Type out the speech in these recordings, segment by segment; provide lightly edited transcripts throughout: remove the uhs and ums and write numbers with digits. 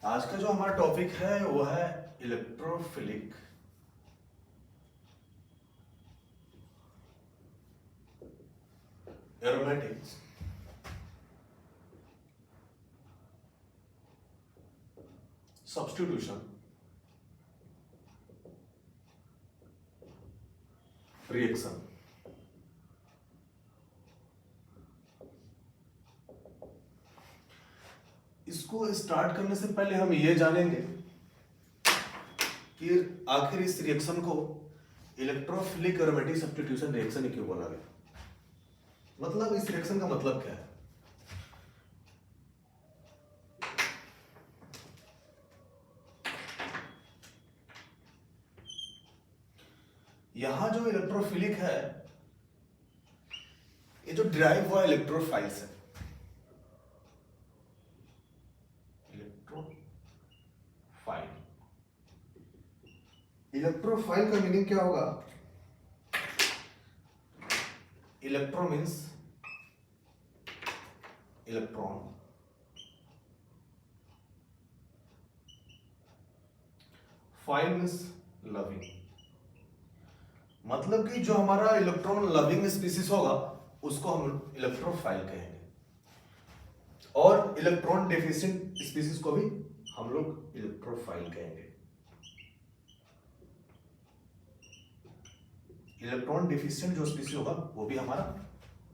आज का जो हमारा टॉपिक है वो है इलेक्ट्रोफिलिक एरोमेटिक्स सब्स्टिट्यूशन रिएक्शन। इसको स्टार्ट करने से पहले हम ये जानेंगे कि आखिर इस रिएक्शन को इलेक्ट्रोफिलिक एरोमेटिक सब्स्टिट्यूशन रिएक्शन क्यों बोला गया। मतलब इस रिएक्शन का मतलब क्या है। यहां जो इलेक्ट्रोफिलिक है ये जो डिराइव हुआ इलेक्ट्रोफाइल से। इलेक्ट्रोफाइल का मीनिंग क्या होगा। Electro means electron, file means loving. मतलब कि जो हमारा इलेक्ट्रॉन लविंग स्पीसीज होगा उसको हम इलेक्ट्रोफाइल कहेंगे और इलेक्ट्रॉन डेफिशिएंट स्पीसीज को भी हम लोग इलेक्ट्रोफाइल कहेंगे। इलेक्ट्रॉन डेफिशिएंट जो स्पीसीज होगा वो भी हमारा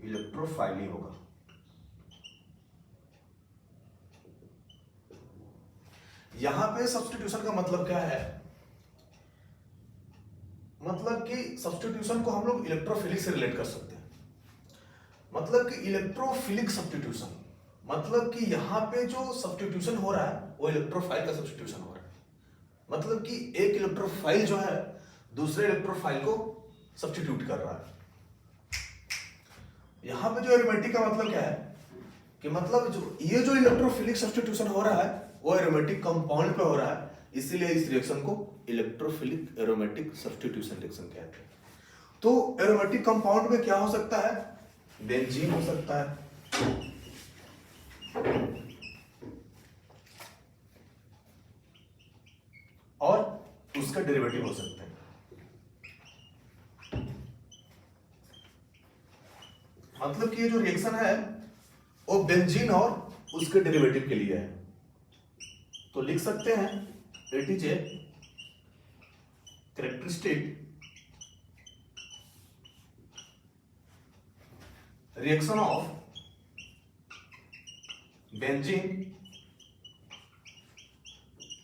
इलेक्ट्रोफाइल ही होगा। यहां पे सब्स्टिट्यूशन का मतलब क्या है। मतलब कि सब्स्टिट्यूशन को हम लोग इलेक्ट्रोफिलिक से रिलेट कर सकते हैं। मतलब कि इलेक्ट्रोफिलिक सब्स्टिट्यूशन मतलब कि यहां पे जो सब्स्टिट्यूशन हो रहा है वो इलेक्ट्रोफाइल का सब्स्टिट्यूशन हो रहा है। मतलब कि एक इलेक्ट्रोफाइल जो है दूसरे इलेक्ट्रोफाइल को सब्स्टिट्यूट कर रहा है। यहां पे जो एरोमेटिक का मतलब क्या है कि मतलब जो इलेक्ट्रोफिलिक सब्स्टिट्यूशन हो रहा है वो एरोमेटिक कंपाउंड पे हो रहा है, इसीलिए इस रिएक्शन को इलेक्ट्रोफिलिक एरोमेटिक सब्स्टिट्यूशन रिएक्शन कहते हैं। तो एरोमेटिक कंपाउंड में क्या हो सकता है, बेंजीन हो सकता है, और उसका डेरिवेटिव हो सकता है। मतलब कि ये जो रिएक्शन है वो बेंजीन और उसके डेरिवेटिव के लिए है। तो लिख सकते हैं it is a characteristic reaction of benzene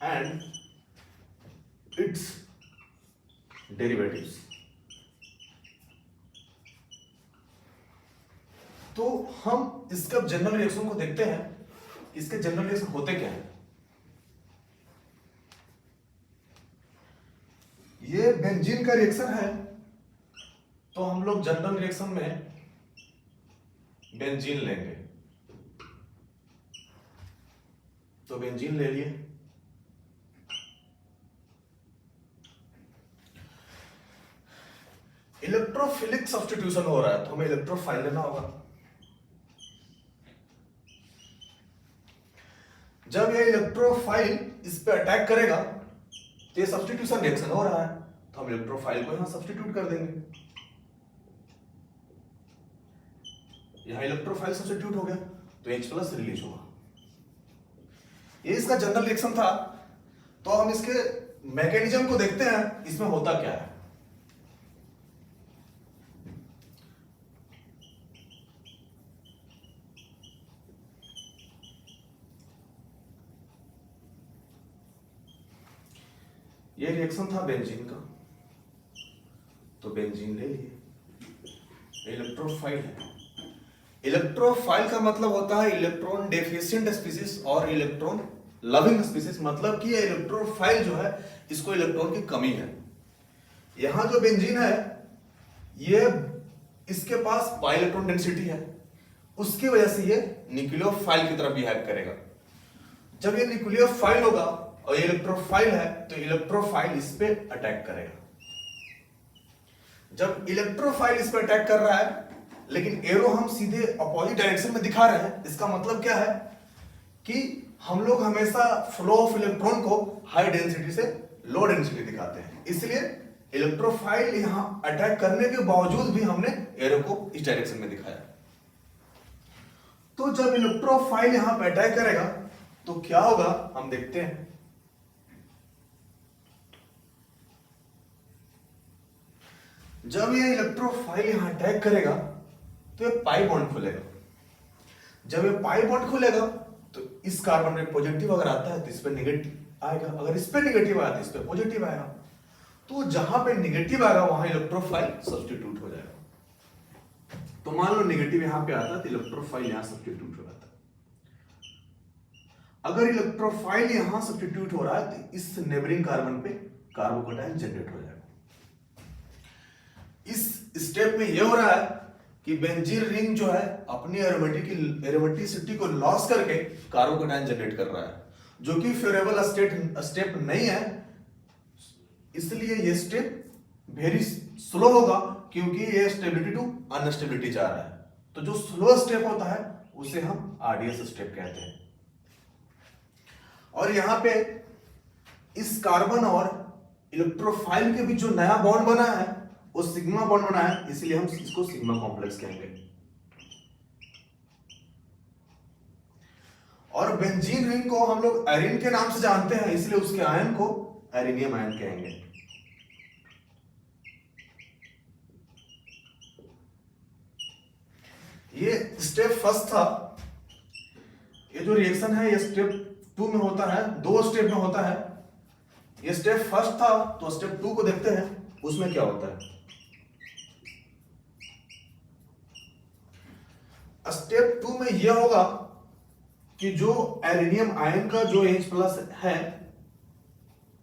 and it's derivatives. तो हम इसका जनरल रिएक्शन को देखते हैं। इसके जनरल रिएक्शन होते क्या हैं। ये बेंजीन का रिएक्शन है तो हम लोग जनरल रिएक्शन में बेंजीन लेंगे। तो बेंजीन ले लिए। इलेक्ट्रोफिलिक सब्स्टिट्यूशन हो रहा है तो हमें इलेक्ट्रोफाइल लेना होगा। जब ये इलेक्ट्रोफाइल इस पे अटैक करेगा तो ये सब्स्टिट्यूशन रिएक्शन हो रहा है तो हम इलेक्ट्रोफाइल को यहां सब्स्टिट्यूट कर देंगे। यहां इलेक्ट्रोफाइल सब्स्टिट्यूट हो गया तो H+ रिलीज होगा। ये इसका जनरल रिएक्शन था। तो हम इसके मैकेनिज्म को देखते हैं, इसमें होता क्या है। ये रिएक्शन था बेंजीन का तो बेंजीन ले लिए। इलेक्ट्रोफाइल है। इलेक्ट्रोफाइल का मतलब होता है इलेक्ट्रॉन डेफिशिएंट स्पीसीज और इलेक्ट्रॉन लविंग स्पीसीज। मतलब कि ये इलेक्ट्रोफाइल जो है इसको इलेक्ट्रॉन की कमी है। यहां जो बेंजीन है ये इसके पास बाई इलेक्ट्रॉन डेंसिटी है, उसकी वजह से ये न्यूक्लियोफाइल की तरह बिहेव करेगा। जब ये न्यूक्लियोफाइल होगा और ये इलेक्ट्रोफाइल है तो इलेक्ट्रोफाइल इस पे अटैक करेगा। जब इलेक्ट्रोफाइल इस पे अटैक कर रहा है लेकिन एरो हम सीधे अपोजिट डायरेक्शन में दिखा रहे हैं, इसका मतलब क्या है कि हम लोग हमेशा फ्लो ऑफ इलेक्ट्रॉन को हाई डेंसिटी से लो डेंसिटी दिखाते हैं, इसलिए इलेक्ट्रोफाइल यहां अटैक करने के बावजूद भी हमने एरो को इस डायरेक्शन में दिखाया। तो जब इलेक्ट्रोफाइल यहां पे अटैक करेगा तो क्या होगा हम देखते हैं। जब ये इलेक्ट्रोफाइल यहां अटैक करेगा तो ये पाई बॉन्ड खुलेगा। जब ये पाई बॉन्ड खुलेगा तो इस कार्बन में पॉजिटिव अगर आता है तो इस पे नेगेटिव आएगा, अगर इस पे नेगेटिव आया तो इस पे पॉजिटिव आएगा। तो जहां पे नेगेटिव आएगा वहां इलेक्ट्रोफाइल सब्स्टिट्यूट हो जाएगा। तो मान लो नेगेटिव यहां पे आता है तो इलेक्ट्रोफाइल यहां सब्स्टिट्यूट हो जाता है। अगर इलेक्ट्रोफाइल यहां सब्स्टिट्यूट हो रहा है तो इस नेबरिंग कार्बन पे कार्बोकैटायन जनरेट हो जाएगा। इस स्टेप में यह हो रहा है कि बेंजीन रिंग जो है अपनी एरोमेटिसिटी को लॉस करके कार्बोकैटायन जनरेट कर रहा है, जो कि फेवरेबल स्टेप नहीं है। इसलिए ये स्टेप वेरी स्लो होगा क्योंकि ये स्टेबिलिटी टू अनस्टेबिलिटी जा रहा है। तो जो स्लो स्टेप होता है उसे हम आरडीएस स्टेप कहते हैं। और यहां पे इस कार्बन और इलेक्ट्रोफाइल के बीच जो नया बॉन्ड बना है वो सिग्मा बॉन्ड बना है, इसलिए हम इसको सिग्मा कॉम्प्लेक्स कहेंगे। और बेंजीन रिंग को हम लोग एरिन के नाम से जानते हैं, इसलिए उसके आयन को एरिनियम आयन कहेंगे। ये स्टेप फर्स्ट था। ये जो रिएक्शन है ये स्टेप 2 में होता है, 2 स्टेप में होता है। ये स्टेप फर्स्ट था, तो स्टेप 2 को देखते हैं उसमें क्या होता है। स्टेप 2 में यह होगा कि जो एरिनियम आयन का जो H+ है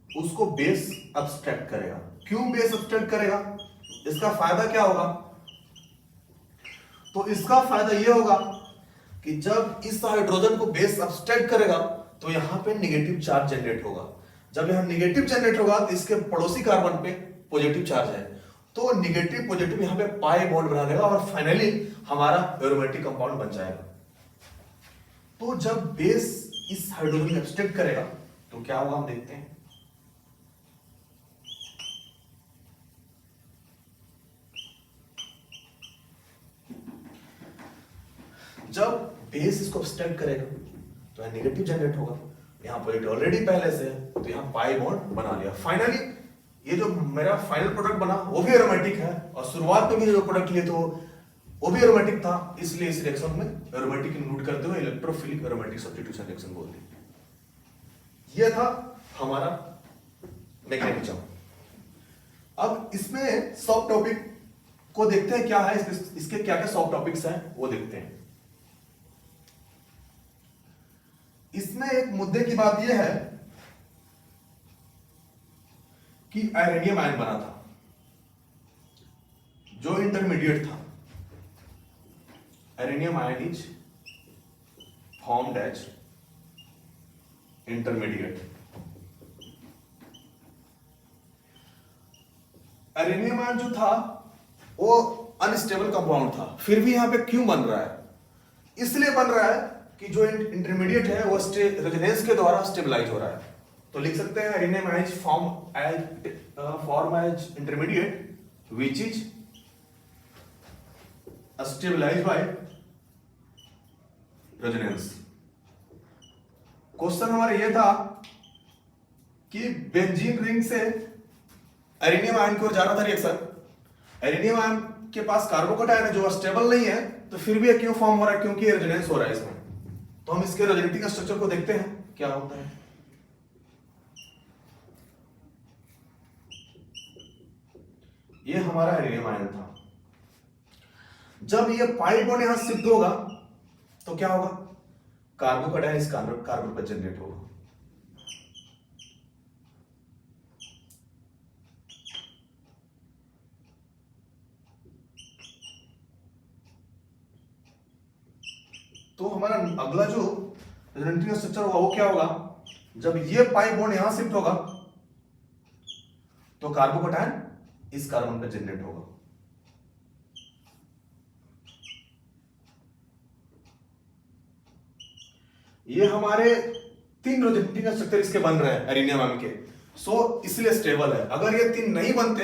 उसको बेस सब्सट्रैक्ट करेगा। क्यों बेस सब्सट्रैक्ट करेगा, इसका फायदा क्या होगा? तो इसका फायदा यह होगा कि जब इस हाइड्रोजन को बेस सब्सट्रैक्ट करेगा तो यहां पे नेगेटिव चार्ज जनरेट होगा। जब यहां नेगेटिव जनरेट होगा तो इसके पड़ोसी कार्बन पे पॉजिटिव चार्ज है, तो नेगेटिव पॉजिटिव यहां पे पाई बॉन्ड बना देगा और फाइनली हमारा एरोमेटिक कंपाउंड बन जाएगा। तो जब बेस इस हाइड्रोजन को सब्सट्रैक्ट करेगा तो क्या होगा हम देखते हैं। जब बेस इसको सब्सट्रैक्ट करेगा तो यहां नेगेटिव जनरेट होगा, यहां पॉजिटिव ऑलरेडी पहले से है तो यहां पाई बॉन्ड बना लिया। फाइनली ये जो मेरा फाइनल प्रोडक्ट बना वो भी एरोमेटिक है, और शुरुआत में भी जो प्रोडक्ट लिए तो वो भी एरोमेटिक था, इसलिए इस रिएक्शन में एरोमेटिक इंक्लूड करते हुए इलेक्ट्रोफिलिक एरोमेटिक सब्स्टिट्यूशन रिएक्शन बोल दी। ये था हमारा मैग्नेटिज्म। अब इसमें सब टॉपिक को देखते हैं क्या है, इसके क्या क्या सब टॉपिक्स हैं वो देखते हैं। इसमें एक मुद्दे की बात यह है कि एरेनियम आयन बना था जो इंटरमीडिएट था। Arenium ion is formed as intermediate. Arenium ion जो था वो अनस्टेबल कंपाउंड था, फिर भी यहां पे क्यों बन रहा है? इसलिए बन रहा है कि जो इंटरमीडिएट है वो रेजोनेंस के द्वारा स्टेबलाइज हो रहा है। तो लिख सकते हैं arenium ion form as intermediate which is stabilised by resonance. Question हमारा यह था कि बेंजीन रिंग से एरेनियम आयन की ओर जा रहा था रिएक्शन। एरेनियम आयन के पास कार्बोकैटायन है जो स्टेबल नहीं है, तो फिर भी क्यों फॉर्म हो रहा है? क्योंकि रेजोनेंस हो रहा है इसमें। तो हम इसके रेजोनेटिंग स्ट्रक्चर को देखते हैं क्या होता है। ये हमारा एरेनियम आयन था। जब ये पाई बॉन्ड यहां शिफ्ट होगा तो क्या होगा? कार्बोकैटायन इस कार्बन पर जनरेट होगा। तो हमारा अगला जो रेजोनेटिंग स्ट्रक्चर होगा वो क्या होगा? जब ये पाई बॉन्ड यहां शिफ्ट होगा तो कार्बोकैटायन इस कार्बन पर जनरेट होगा। ये हमारे 3 रोटेटिंग स्ट्रक्चर इसके बन रहे हैं एरिनियम आयन के, सो इसलिए स्टेबल है। अगर ये 3 नहीं बनते,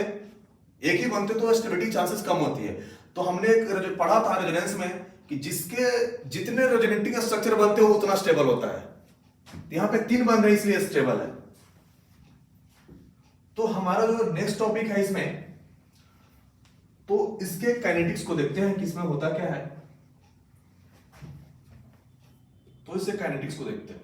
एक ही बनते, तो स्टेबिलिटी चांसेस कम होती है। तो हमने एक पढ़ा था रेजोनेंस में कि जिसके जितने रेजोनेटिंग स्ट्रक्चर बनते हो उतना स्टेबल होता है। यहां पे 3 बन रहे इसलिए स्टेबल है। तो हमारा जो नेक्स्ट टॉपिक है इसमें, तो इसके काइनेटिक्स को देखते हैं कि इसमें होता क्या है। तो इससे काइनेटिक्स को देखते हैं।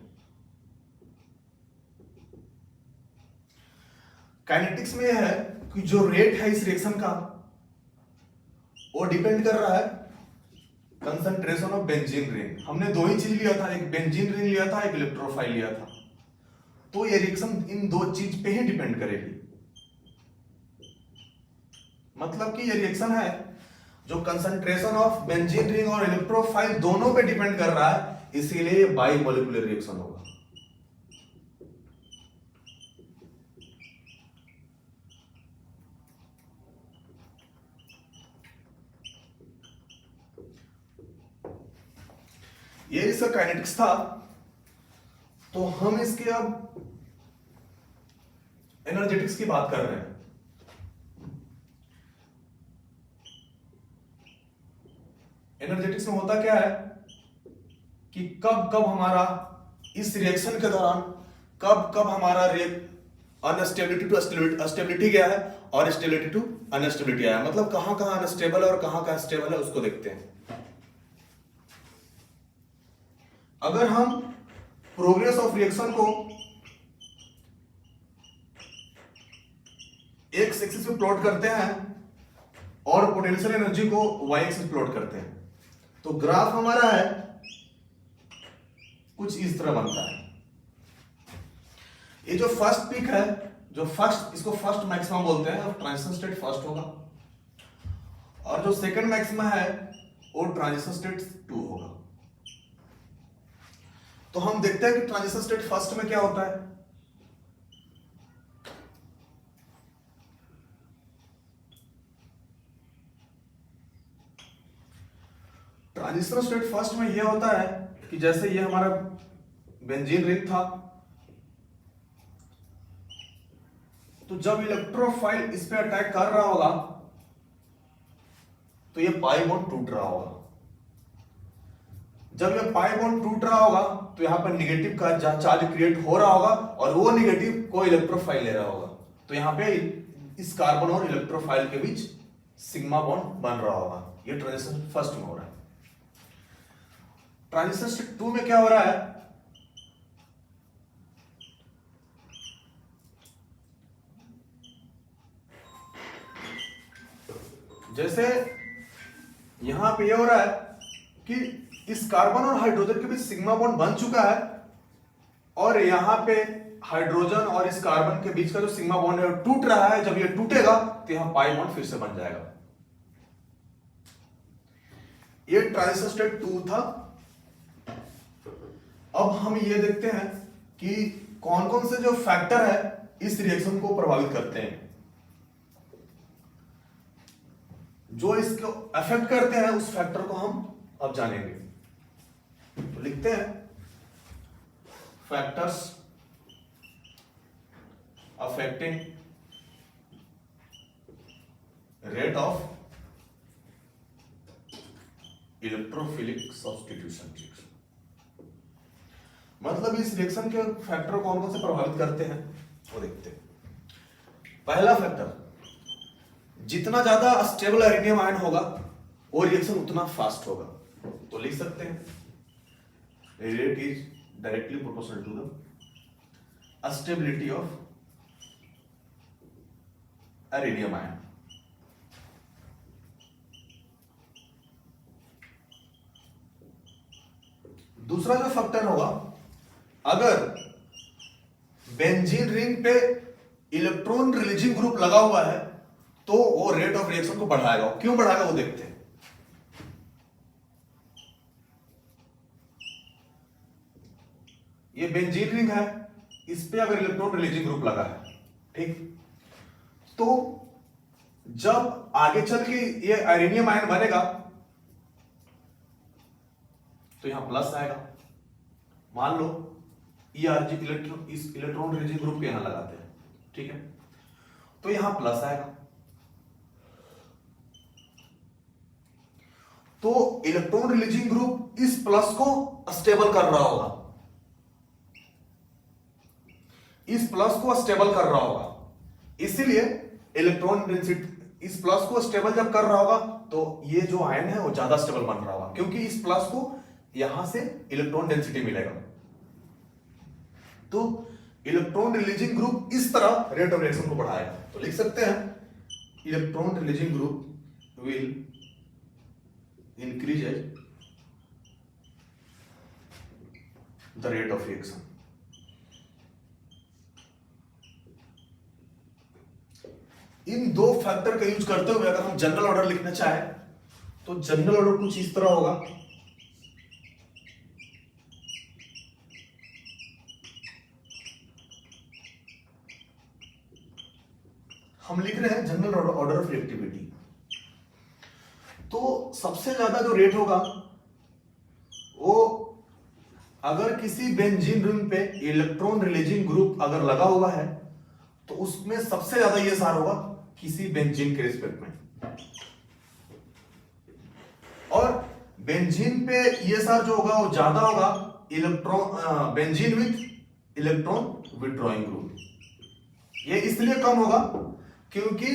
काइनेटिक्स में यह है कि जो रेट है इस रिएक्शन का वो डिपेंड कर रहा है कंसंट्रेशन ऑफ बेंजीन रिंग। हमने 2 ही चीज लिया था, एक बेंजीन रिंग लिया था, एक इलेक्ट्रोफाइल लिया था। तो ये रिएक्शन इन 2 चीज पे ही डिपेंड करेगी। मतलब कि ये रिएक्शन है जो कंसंट्रेशन ऑफ बेंजीन रिंग और इलेक्ट्रोफाइल दोनों पे डिपेंड कर रहा है, इसीलिए ये बाई मॉलिक्यूलर रिएक्शन होगा। ये इसका काइनेटिक्स था। तो हम इसके अब एनर्जेटिक्स की बात कर रहे हैं। एनर्जेटिक्स में होता क्या है कि कब कब हमारा इस रिएक्शन के दौरान कब कब हमारा अनस्टेबिलिटी टू स्टेबिलिटी गया है और स्टेबिलिटी टू अनस्टेबिलिटी आया, मतलब कहां कहां अनस्टेबल है और कहां कहां स्टेबल है, उसको देखते हैं। अगर हम प्रोग्रेस ऑफ रिएक्शन को एक्स एक्सिस पे प्लॉट करते हैं और पोटेंशियल एनर्जी को वाई एक्सिस प्लॉट करते हैं, तो ग्राफ हमारा है कुछ इस तरह बनता है। ये जो फर्स्ट पीक है, जो फर्स्ट, इसको फर्स्ट मैक्सिमम बोलते हैं, और ट्रांजिशन स्टेट फर्स्ट होगा, और जो सेकंड मैक्सिमम है वो ट्रांजिशन स्टेट 2 होगा। तो हम देखते हैं कि ट्रांजिशन स्टेट फर्स्ट में क्या होता है। ट्रांजिशन स्टेट फर्स्ट में यह होता है कि जैसे ये हमारा बेंजीन रिंग था, तो जब इलेक्ट्रोफाइल इस पे अटैक कर रहा होगा तो ये पाई बॉन्ड टूट रहा होगा। जब ये पाई बॉन्ड टूट रहा होगा तो यहां पर निगेटिव का चार्ज क्रिएट हो रहा होगा और वो निगेटिव को इलेक्ट्रोफाइल ले रहा होगा। तो यहां पे इस कार्बन और इलेक्ट्रोफाइल के बीच सिग्मा बॉन्ड बन रहा होगा। ये ट्रांजिशन फर्स्ट में हो रहा है। ट्रांजिशन स्टेट 2 में क्या हो रहा है, जैसे यहां पे ये हो रहा है कि इस कार्बन और हाइड्रोजन के बीच सिग्मा बॉन्ड बन चुका है और यहां पे हाइड्रोजन और इस कार्बन के बीच का जो सिग्मा बॉन्ड है टूट रहा है। जब ये टूटेगा तो यहां पाई बॉन्ड फिर से बन जाएगा। ये ट्रांजिशन स्टेट 2 था। अब हम ये देखते हैं कि कौन कौन से जो फैक्टर है इस रिएक्शन को प्रभावित करते हैं, जो इसको अफेक्ट करते हैं, उस फैक्टर को हम अब जानेंगे। तो लिखते हैं factors affecting rate of electrophilic substitution reaction. मतलब इस रिएक्शन के फैक्टर कौन कौन से प्रभावित करते हैं वो देखते हैं। पहला फैक्टर, जितना ज्यादा स्टेबल एरिनियम आयन होगा वो रिएक्शन उतना फास्ट होगा। तो लिख सकते हैं rate is directly proportional to the stability of arenium ion. दूसरा जो फैक्टर होगा, अगर बेंजीन रिंग पे इलेक्ट्रॉन रिलीजिंग ग्रुप लगा हुआ है तो वो रेट ऑफ रिएक्शन को बढ़ाएगा। क्यों बढ़ाएगा वो देखते हैं। ये बेंजीन रिंग है, इस पे अगर इलेक्ट्रॉन रिलीजिंग ग्रुप लगा है, ठीक, तो जब आगे चल के ये आयरनियम आयन बनेगा तो यहां प्लस आएगा। मान लो ERG इलेक्ट्रॉन, इस इलेक्ट्रॉन रिलीजिंग ग्रुप के यहां लगाते हैं, ठीक है। तो यहां प्लस आएगा, तो इलेक्ट्रॉन रिलीजिंग ग्रुप इस प्लस को स्टेबल कर रहा होगा, इस प्लस को स्टेबल कर रहा होगा, इसीलिए इलेक्ट्रॉन डेंसिटी इस प्लस को स्टेबल जब कर रहा होगा तो ये जो आयन है वो ज्यादा स्टेबल बन रहा होगा, क्योंकि इस प्लस को यहां से इलेक्ट्रॉन डेंसिटी मिलेगा। तो इलेक्ट्रॉन रिलीजिंग ग्रुप इस तरह रेट ऑफ रिएक्शन को बढ़ाएगा। तो लिख सकते हैं electron releasing group will increase the rate of reaction. इन दो फैक्टर का यूज करते हुए अगर हम जनरल ऑर्डर लिखना चाहें तो जनरल ऑर्डर कुछ इस तरह होगा, हम लिख रहे हैं जनरल ऑर्डर ऑफ रिएक्टिविटी। तो सबसे ज्यादा जो रेट होगा वो अगर किसी बेंजीन रिंग पे इलेक्ट्रॉन रिलीजिंग ग्रुप अगर लगा हुआ है तो उसमें सबसे ज्यादा ये सार होगा किसी बेंजीन के रिस्पेक्ट में, और बेंजीन पे ये सार जो होगा वो ज्यादा होगा electron benzene with electron withdrawing group. ये इसलिए कम होगा क्योंकि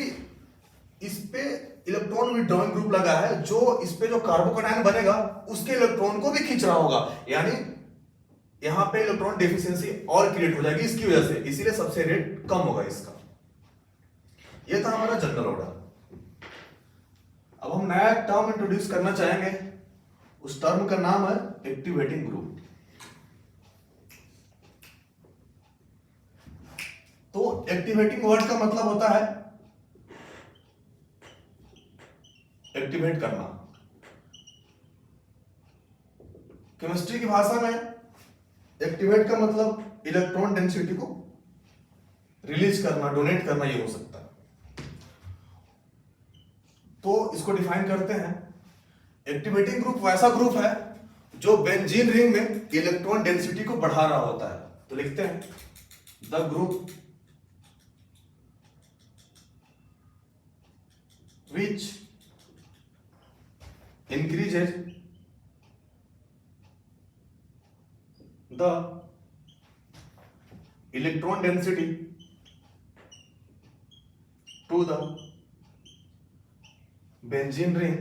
इस पे इलेक्ट्रॉन विथड्रॉइंग ग्रुप लगा है, जो इस पे जो कार्बोकैटायन बनेगा उसके इलेक्ट्रॉन को भी खींच रहा होगा, यानी यहां पे इलेक्ट्रॉन डेफिशिएंसी और क्रिएट हो जाएगी इसकी वजह से, इसीलिए सबसे रेट कम होगा इसका। ये था हमारा जनरल ऑर्डर। अब हम नया टर्म इंट्रोड्यूस करना चाहेंगे, उस टर्म का नाम है एक्टिवेटिंग ग्रुप। तो एक्टिवेटिंग वर्ड का मतलब होता है एक्टिवेट करना। केमिस्ट्री की भाषा में एक्टिवेट का मतलब इलेक्ट्रॉन डेंसिटी को रिलीज करना, डोनेट करना, ये हो सकता है। तो इसको डिफाइन करते हैं, एक्टिवेटिंग ग्रुप वैसा ग्रुप है जो बेंजीन रिंग में इलेक्ट्रॉन डेंसिटी को बढ़ा रहा होता है। तो लिखते हैं the group which increases the electron density to the benzene ring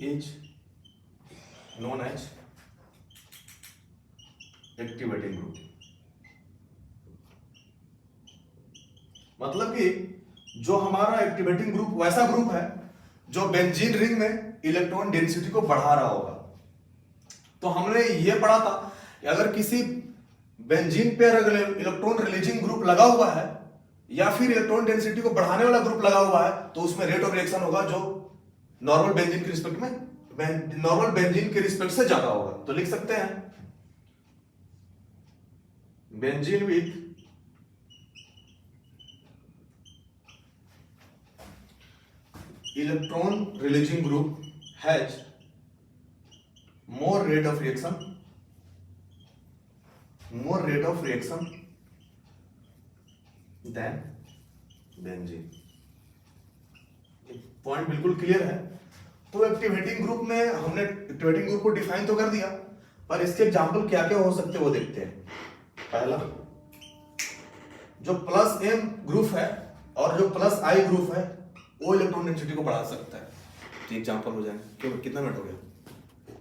is known as activating group। मतलब कि जो हमारा एक्टिवेटिंग ग्रुप वैसा ग्रुप है जो बेंजीन रिंग में इलेक्ट्रॉन डेंसिटी को बढ़ा रहा होगा। तो हमने ये पढ़ा था कि अगर किसी बेंजीन पे अगर इलेक्ट्रॉन रिलीजिंग ग्रुप लगा हुआ है या फिर इलेक्ट्रॉन डेंसिटी को बढ़ाने वाला ग्रुप लगा हुआ है तो उसमें रेट ऑफ रिएक्शन होगा जो नॉर्मल बेंजीन के रिस्पेक्ट में, नॉर्मल बेंजीन के रिस्पेक्ट से ज्यादा होगा। तो लिख सकते हैं benzene with electron releasing group has more rate of reaction than benzene। Point बिल्कुल क्लियर है। तो एक्टिवेटिंग ग्रुप में हमने एक्टिवेटिंग ग्रुप को डिफाइन तो कर दिया, पर इसके एग्जांपल क्या क्या हो सकते हैं वो देखते हैं। पहला, जो प्लस M ग्रुप है और जो प्लस I ग्रुप है वो इलेक्ट्रॉन डेंसिटी को बढ़ा सकता है। तो एग्जांपल हो जाए, कितना मिनट हो गया?